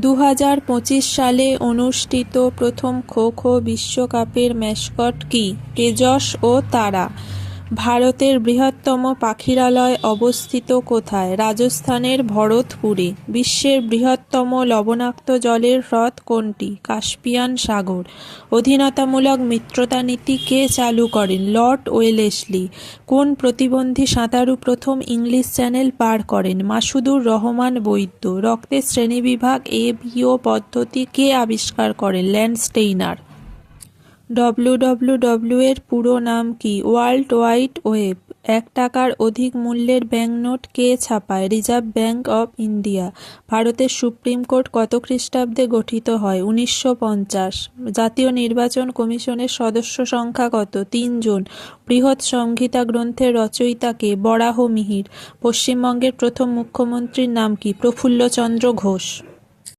2025 সালে অনুষ্ঠিত প্রথম খো-খো বিশ্বকাপের ম্যাসকট কি? তেজস ও তারা। ভারতের বৃহত্তম পাখিরালয় অবস্থিত কোথায়? রাজস্থানের ভরতপুরে। বিশ্বের বৃহত্তম লবণাক্ত জলের হ্রদ কোনটি? কাস্পিয়ান সাগর। অধীনতামূলক মিত্রতা নীতি কে চালু করেন? Lord Wellesley. কোন প্রতিবন্ধী সাঁতারু প্রথম ইংলিশ চ্যানেল পার করেন? মাসুদুর রহমান বৈদ্য। রক্তের শ্রেণীবিভাগ এ-বি-ও পদ্ধতি কে আবিষ্কার করেন? ল্যান্ডস্টেইনার। WWW এর পুরো নাম কি? World wide web. $1 অধিক মূল্যের ব্যাংকনোট কে ছাপায়? Reserve bank of India. ভারতের সুপ্রিম কোর্ট কত খ্রিস্টাব্দে গঠিত হয়? 1950। জাতীয় নির্বাচন কমিশনের সদস্য সংখ্যা কত? 3 জন। বৃহৎ সংহিতা গ্রন্থের রচয়িতা কে? বরাহ মিহির। পশ্চিমবঙ্গের প্রথম মুখ্যমন্ত্রীর নাম কি? প্রফুল্লচন্দ্র ঘোষ।